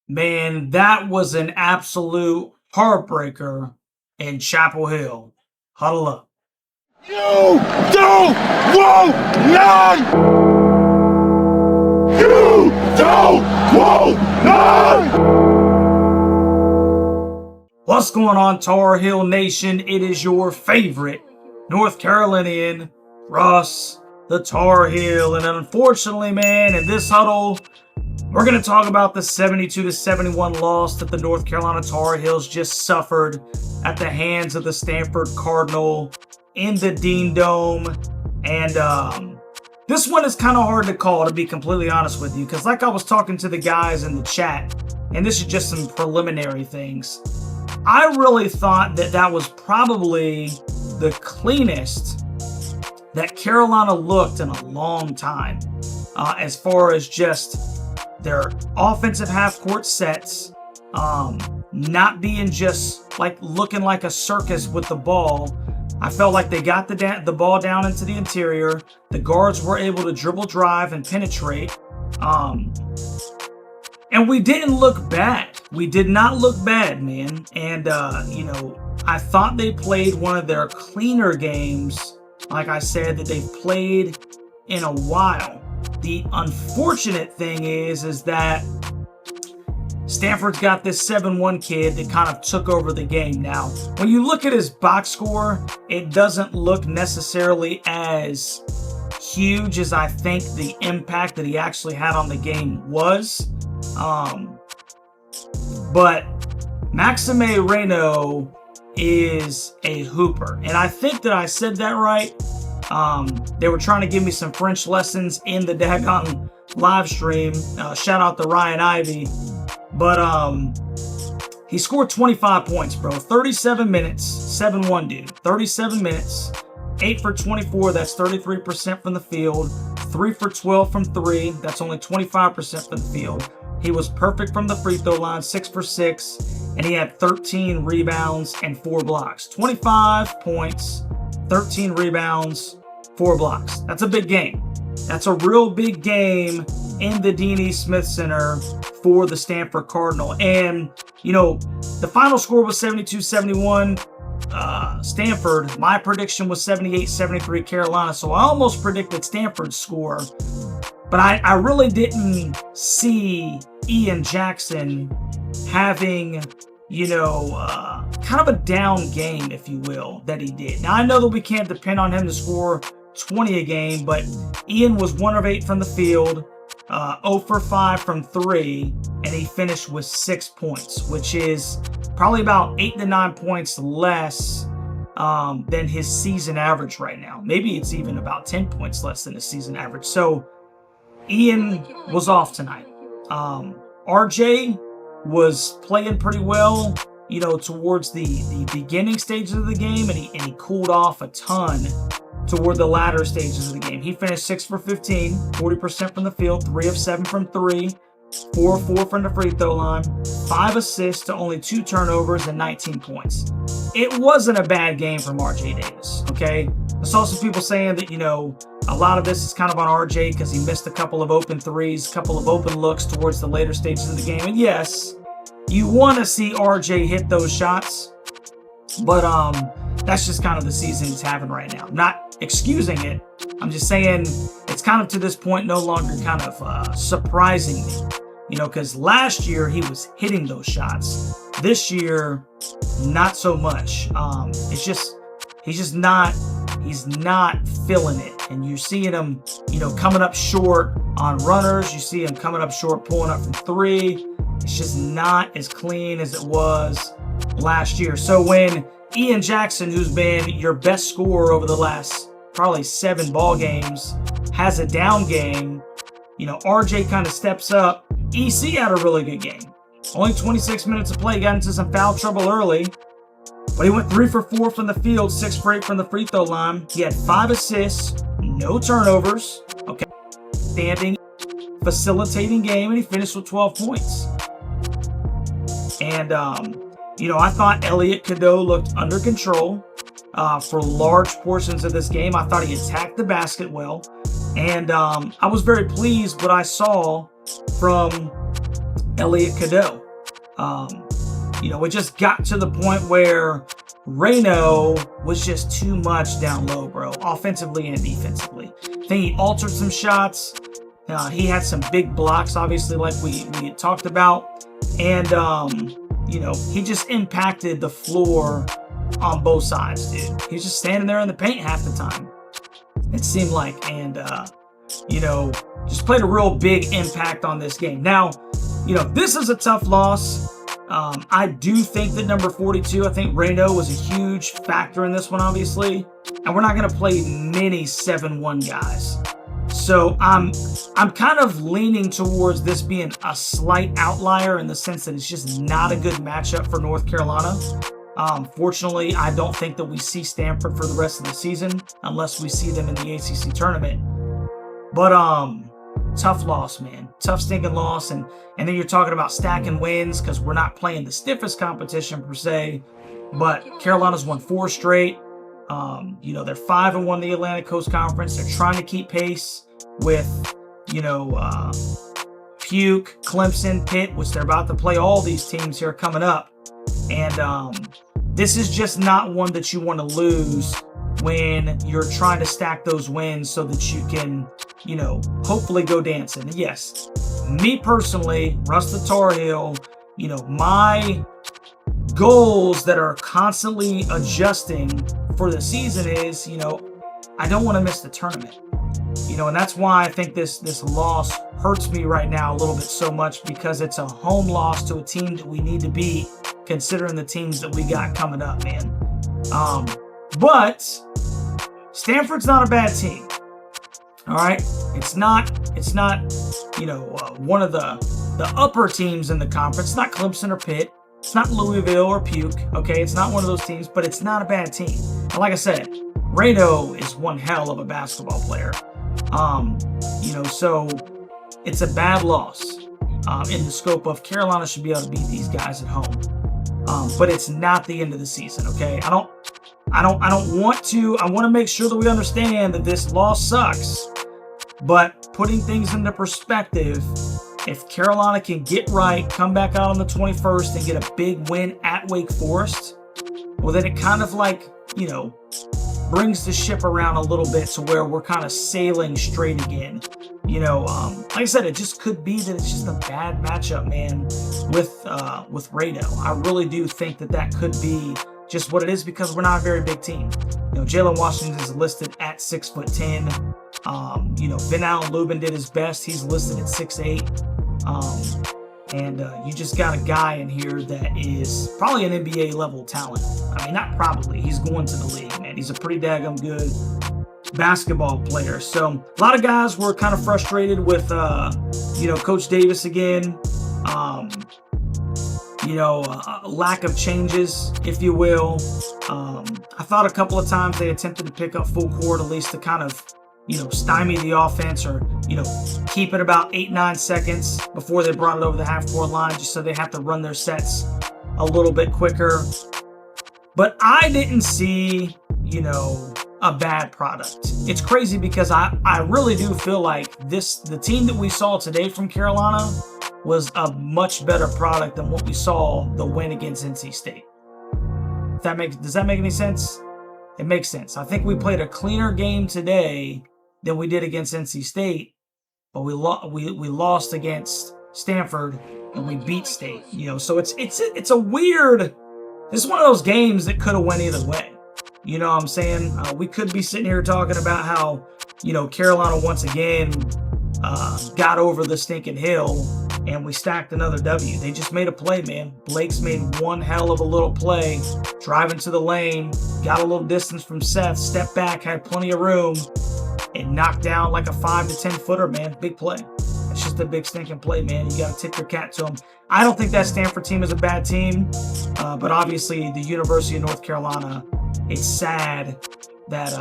Man, that was an absolute heartbreaker in Chapel Hill. Huddle up. You don't want none! You don't want none! What's going on, Tar Heel Nation? It is your favorite North Carolinian, Russ, the Tar Heel. And unfortunately, man, in this huddle, we're going to talk about the 72-71 loss that the North Carolina Tar Heels just suffered at the hands of the Standford Cardinal in the Dean Dome. And this one is kind of hard to call, to be completely honest with you, because like I was talking to the guys in the chat, and this is just some preliminary things, I really thought that that was probably the cleanest that Carolina looked in a long time, as far as just their offensive half-court sets, not being just like looking like a circus with the ball. I felt like they got the ball down into the interior. The guards were able to dribble, drive, and penetrate. And we didn't look bad. We did not look bad, man. And, I thought they played one of their cleaner games, like I said, that they've played in a while. The unfortunate thing is that Stanford's got this 7-1 kid that kind of took over the game. Now, when you look at his box score, it doesn't look necessarily as huge as I think the impact that he actually had on the game was. But Maxime Raynaud is a hooper. And I think that I said that right. They were trying to give me some French lessons in the daggone live stream. Shout out to Ryan Ivy. But he scored 25 points, bro. 37 minutes, 7-1 dude. 37 minutes, 8 for 24. That's 33% from the field. 3 for 12 from 3. That's only 25% from the field. He was perfect from the free throw line, 6 for 6. And he had 13 rebounds and 4 blocks. 25 points, 13 rebounds, 4 blocks. That's a big game. That's a real big game in the Dean E. Smith Center for the Standford Cardinal. And, the final score was 72-71 Stanford. My prediction was 78-73 Carolina. So I almost predicted Stanford's score. But I really didn't see Ian Jackson having, kind of a down game, if you will, that he did. Now, I know that we can't depend on him to score 20 a game, but Ian was 1 of 8 from the field, 0 for 5 from 3, and he finished with 6 points, which is probably about 8 to 9 points less than his season average right now. Maybe it's even about 10 points less than his season average. So Ian was off tonight. RJ was playing pretty well, towards the beginning stages of the game, and he cooled off a ton toward the latter stages of the game. He finished 6 for 15, 40% from the field, 3 of 7 from 3, 4 of 4 from the free throw line, 5 assists to only 2 turnovers and 19 points. It wasn't a bad game from RJ Davis, okay? I saw some people saying that, a lot of this is kind of on RJ because he missed a couple of open threes, a couple of open looks towards the later stages of the game. And yes, you want to see RJ hit those shots, but that's just kind of the season he's having right now. Not excusing it. I'm just saying it's kind of to this point no longer kind of surprising me, because last year he was hitting those shots. This year, not so much. He's not feeling it. And you're seeing him, coming up short on runners. You see him coming up short, pulling up from 3. It's just not as clean as it was last year. So when Ian Jackson, who's been your best scorer over the last probably 7 ball games, has a down game, RJ kind of steps up. EC had a really good game. Only 26 minutes of play, got into some foul trouble early, but he went 3 for 4 from the field, 6 for 8 from the free throw line. He had 5 assists, no turnovers, okay, standing, facilitating game, and he finished with 12 points. And, I thought Elliot Cadeau looked under control for large portions of this game. I thought he attacked the basket well. And I was very pleased what I saw from Elliot Cadeau. It just got to the point where Raynaud was just too much down low, bro, offensively and defensively. I think he altered some shots. He had some big blocks, obviously, like we had talked about. And, he just impacted the floor on both sides, dude. He was just standing there in the paint half the time, it seemed like. And, just played a real big impact on this game. Now, this is a tough loss. I do think that number 42, I think Raynaud was a huge factor in this one, obviously. And we're not going to play many 7-1 guys. So I'm kind of leaning towards this being a slight outlier in the sense that it's just not a good matchup for North Carolina. Fortunately, I don't think that we see Stanford for the rest of the season unless we see them in the ACC tournament. But tough loss, man. Tough stinking loss. And then you're talking about stacking wins because we're not playing the stiffest competition per se. But Carolina's won 4 straight. They're 5-1 in the Atlantic Coast Conference. They're trying to keep pace with, Puke, Clemson, Pitt, which they're about to play all these teams here coming up. And this is just not one that you want to lose when you're trying to stack those wins so that you can, hopefully go dancing. And yes, me personally, Russ the Tar Heel, my goals that are constantly adjusting for the season is, I don't want to miss the tournament. And that's why I think this loss hurts me right now a little bit so much, because it's a home loss to a team that we need to beat, considering the teams that we got coming up, man. But Stanford's not a bad team. All right, it's not one of the upper teams in the conference. It's not Clemson or Pitt. It's not Louisville or Puke. Okay, it's not one of those teams, but it's not a bad team. And like I said, Raynaud is one hell of a basketball player. So it's a bad loss in the scope of Carolina should be able to beat these guys at home. But it's not the end of the season. Okay, I want to make sure that we understand that this loss sucks. But putting things into perspective, if Carolina can get right, come back out on the 21st and get a big win at Wake Forest, well, then it kind of brings the ship around a little bit to where we're kind of sailing straight again. Like I said, it just could be that it's just a bad matchup, man, with Raynaud. I really do think that could be just what it is, because we're not a very big team. Jalen Washington is listed at 6'10". Ben Allen Lubin did his best. He's listed at 6'8". And you just got a guy in here that is probably an NBA level talent. I mean, not probably. He's going to the league, man. He's a pretty daggum good basketball player. So a lot of guys were kind of frustrated with, Coach Davis again. Lack of changes, if you will. I thought a couple of times they attempted to pick up full court, at least to kind of, stymie the offense, or, keep it about 8-9 seconds before they brought it over the half-court line, just so they have to run their sets a little bit quicker. But I didn't see, a bad product. It's crazy because I really do feel like the team that we saw today from Carolina was a much better product than what we saw the win against NC State. Does that make any sense? It makes sense. I think we played a cleaner game today than we did against NC State, but we lost against Stanford and we beat State. So it's a weird. This is one of those games that could have went either way. You know what I'm saying? We could be sitting here talking about how Carolina once again got over the stinking hill and we stacked another W. They just made a play, man. Blake's made one hell of a little play, driving to the lane, got a little distance from Seth, stepped back, had plenty of room, and knocked down like a 5 to 10 footer, man. Big play. It's just a big stinking play, man. You got to tip your cap to them. I don't think that Stanford team is a bad team, but obviously the University of North Carolina, it's sad that,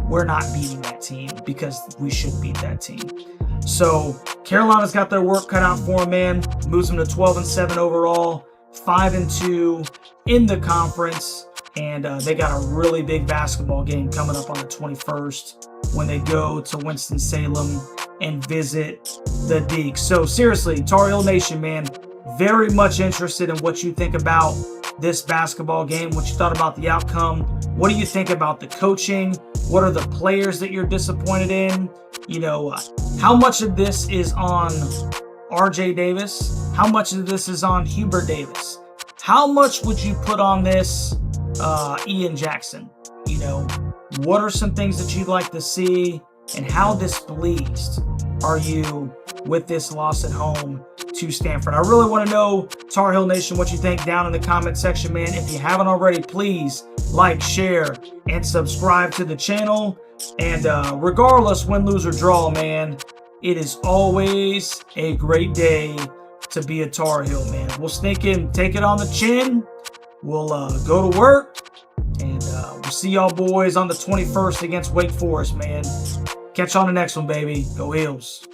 we're not beating that team because we should beat that team. So Carolina's got their work cut out for them, man. Moves them to 12-7 overall, 5-2 in the conference, and they got a really big basketball game coming up on the 21st. when they go to Winston-Salem and visit the Deacs. So seriously, Tar Heel Nation, man, very much interested in what you think about this basketball game, what you thought about the outcome. What do you think about the coaching? What are the players that you're disappointed in? You know, how much of this is on RJ Davis? How much of this is on Hubert Davis? How much would you put on this Ian Jackson? You know, what are some things that you'd like to see, and how displeased are you with this loss at home to Stanford? I really want to know, Tar Heel Nation, what you think down in the comment section, man. If you haven't already, please like, share, and subscribe to the channel. And regardless, win, lose, or draw, man, it is always a great day to be a Tar Heel, man. We'll sneak in, take it on the chin. We'll go to work, and we'll see y'all boys on the 21st against Wake Forest, man. Catch you on the next one, baby. Go Heels.